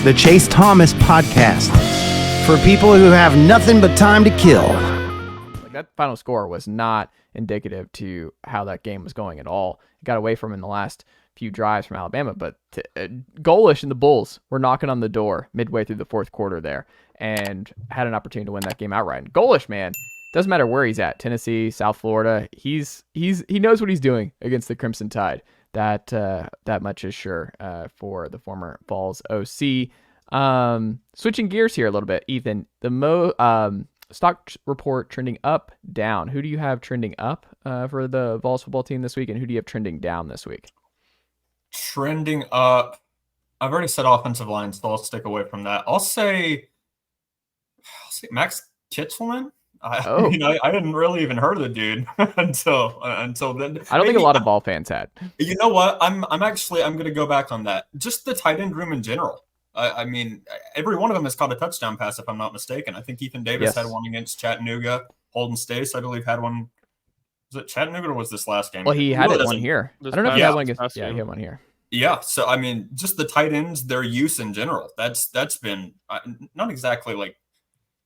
the Chase Thomas Podcast, for people who have nothing but time to kill. Like, that final score was not indicative to how that game was going at all. It got away from in the last few drives from Alabama, but Goalish and the Bulls were knocking on the door midway through the fourth quarter there and had an opportunity to win that game outright. And Goalish, man, doesn't matter where he's at, Tennessee, South Florida, he knows what he's doing against the Crimson Tide. That much is sure for the former Vols OC. Switching gears here a little bit, Ethan, the stock report trending up, down. Who do you have trending up for the Vols football team this week, and who do you have trending down this week? Trending up, I've already said offensive line, so I'll stick away from that. I'll say Max Kitselman. I hadn't really even heard of the dude until then. I don't think a lot of Vol fans had. You know what? I'm going to go back on that. Just the tight end room in general. I mean, every one of them has caught a touchdown pass, if I'm not mistaken. I think Ethan Davis had one against Chattanooga. Holden Staes, I believe, had one. Was it Chattanooga or was this last game? Well, he had one here. I don't know if he had one against. Yeah, he had one here. Yeah, so I mean, just the tight ends, their use in general. That's been not exactly like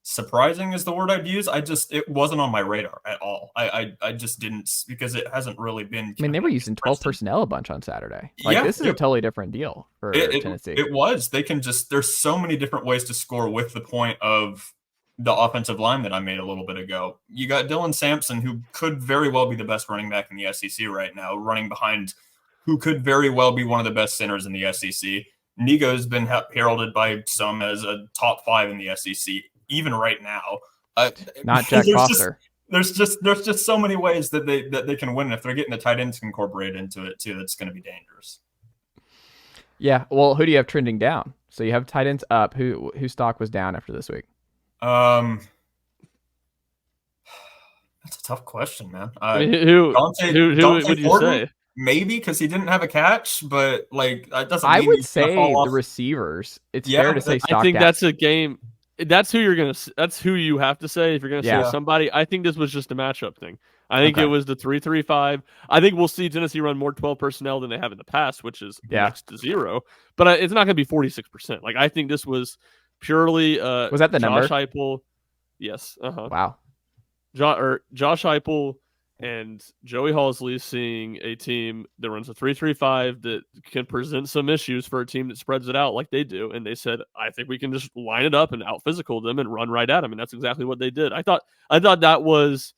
surprising is the word I'd use. It wasn't on my radar at all. I just didn't, because it hasn't really been. I mean, they were using 12 personnel a bunch on Saturday. This is a totally different deal for Tennessee. It was. They can there's so many different ways to score with the point of the offensive line that I made a little bit ago. You got Dylan Sampson, who could very well be the best running back in the SEC right now, running behind who could very well be one of the best centers in the SEC. Nigo's been heralded by some as a top 5 in the SEC. Even right now, not Jack Foster. There's just so many ways that they can win. If they're getting the tight ends incorporated into it too, it's going to be dangerous. Yeah. Well, who do you have trending down? So you have tight ends up. Who stock was down after this week? That's a tough question, man. Who would you say? Maybe because he didn't have a catch, but like that doesn't. I mean would say the receivers. It's fair to say stock. I think down. that's a game. That's who you're gonna. That's who you have to say if you're gonna say somebody. I think this was just a matchup thing. I think it was the 3-3-5. I think we'll see Tennessee run more 12 personnel than they have in the past, which is next to 0. But it's not gonna be 46%. Like I think this was purely. Was that the Josh number? Heupel? Yes. Wow. Josh Heupel and Joey Halsley seeing a team that runs a 3-3-5 that can present some issues for a team that spreads it out like they do. And they said, I think we can just line it up and out physical them and run right at them. And that's exactly what they did. I thought that was,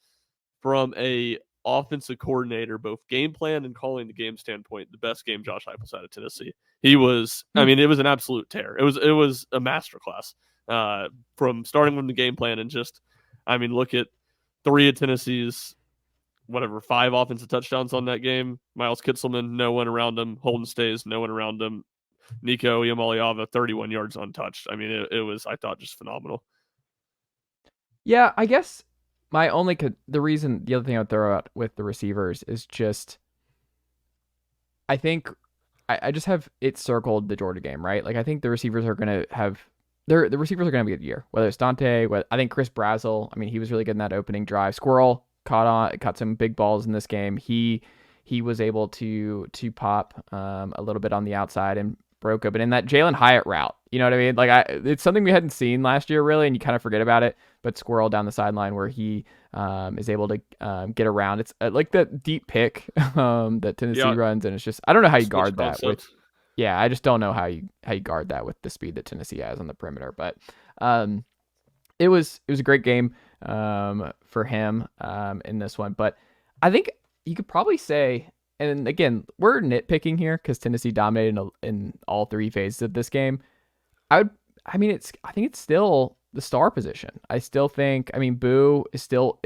from a offensive coordinator, both game plan and calling the game standpoint, the best game Josh Heupel's had at Tennessee. He was, I mean, it was an absolute tear. It was a masterclass from starting from the game plan and just, I mean, look at 3 of Tennessee's 5 offensive touchdowns on that game. Miles Kitselman, no one around him. Holden Staes, no one around him. Nico Iamaleava, 31 yards untouched. I mean, it was, I thought, just phenomenal. Yeah, I guess the other thing I would throw out with the receivers is just, I think I just have it circled the Georgia game, right? Like I think the receivers are going to have the receivers are going to be a good year. Whether it's Dante, I think Chris Brazzell, I mean, he was really good in that opening drive. Squirrel caught some big balls in this game. He was able to pop a little bit on the outside and broke open in that Jalen Hyatt route. You know what I mean? Like it's something we hadn't seen last year really, and you kind of forget about it. But Squirrel down the sideline where he is able to get around. It's like that deep pick that Tennessee runs, and it's just I don't know how you guard that with. Yeah, I just don't know how you guard that with the speed that Tennessee has on the perimeter. But it was a great game for him in this one. But I think you could probably say, and again, we're nitpicking here because Tennessee dominated in all 3 phases of this game. I think it's still the star position. I still think, Boo is still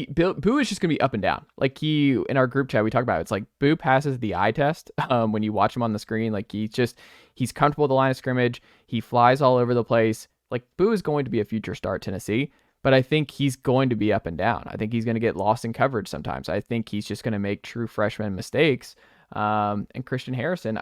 Boo is just gonna be up and down. Like in our group chat we talk about it, it's like Boo passes the eye test when you watch him on the screen. Like he's comfortable with the line of scrimmage. He flies all over the place. Like Boo is going to be a future star at Tennessee, but I think he's going to be up and down. I think he's going to get lost in coverage sometimes. I think he's just going to make true freshman mistakes. And Christian Harrison,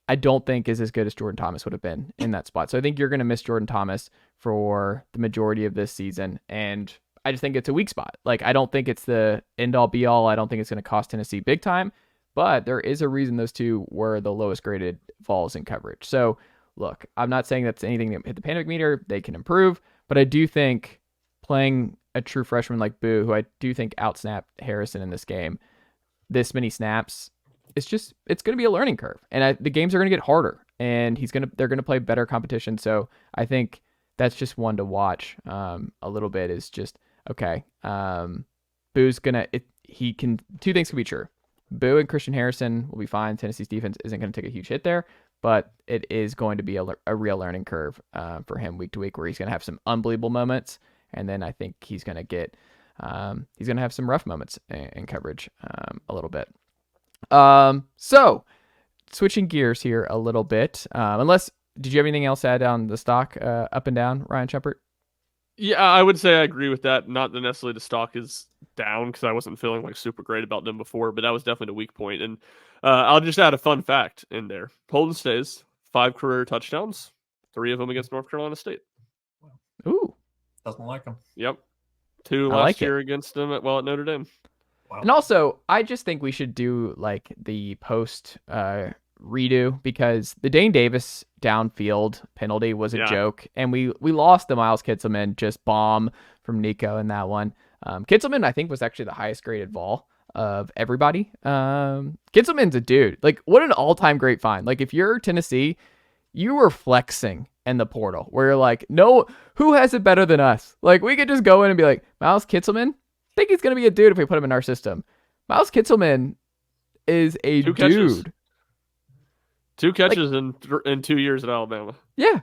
I don't think is as good as Jordan Thomas would have been in that spot. So I think you're going to miss Jordan Thomas for the majority of this season. And I just think it's a weak spot. Like, I don't think it's the end all be all. I don't think it's going to cost Tennessee big time, but there is a reason those two were the lowest graded Vols in coverage. So look, I'm not saying that's anything that hit the panic meter. They can improve, but I do think playing a true freshman like Boo, who I do think outsnapped Harrison in this game, this many snaps, it's going to be a learning curve, and the games are going to get harder, and they're going to play better competition. So I think that's just one to watch a little bit. Is just okay. Boo's two things can be true. Boo and Christian Harrison will be fine. Tennessee's defense isn't going to take a huge hit there, but it is going to be a real learning curve for him week to week, where he's going to have some unbelievable moments, and then I think he's going to have some rough moments in coverage a little bit. So switching gears here a little bit, did you have anything else to add on the stock up and down, Ryan Schumpert? Yeah, I would say I agree with that. Not that necessarily the stock is down, because I wasn't feeling like super great about them before, but that was definitely the weak point. And I'll just add a fun fact in there. Holden Staes, 5 career touchdowns, 3 of them against North Carolina State. Ooh. Doesn't like him. Yep. 2 last year against them at Notre Dame. Wow. And also, I just think we should do like the post redo, because the Dane Davis downfield penalty was a joke, and we lost the Miles Kitselman just bomb from Nico in that one. Kitselman, I think, was actually the highest graded Vol of everybody. Kitselman's a dude. Like, what an all-time great find. Like, if you're Tennessee, you were flexing in the portal where you're like, no, who has it better than us? Like, we could just go in and be like, Miles Kitselman, I think he's going to be a dude if we put him in our system. Miles Kitselman is a dude. Catches. 2 catches in 2 years at Alabama. Yeah.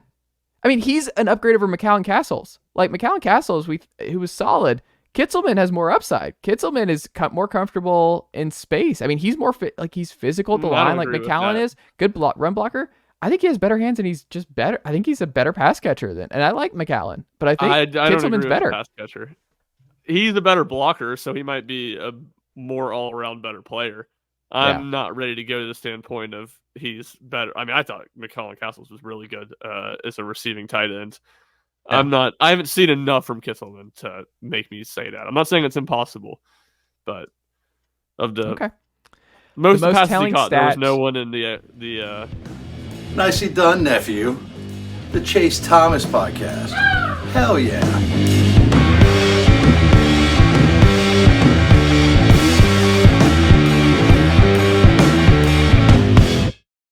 I mean, he's an upgrade over McCallum Castles. Like, McCallum Castles, who was solid. Kitselman has more upside. Kitselman is more comfortable in space. I mean, he's more he's physical at the line like McCallum is. Good run blocker. I think he has better hands, and he's just better. I think he's a better pass catcher and I like McCallum, but I think Kitselman's better. Pass catcher. He's a better blocker, so he might be a more all-around better player. I'm not ready to go to the standpoint of he's better. I mean, I thought McCallum Castles was really good as a receiving tight end. Yeah. I haven't seen enough from Kitselman to make me say that. I'm not saying it's impossible, but of the most passes he caught, there was no one in the Nicely done, nephew. The Chase Thomas podcast. Hell yeah.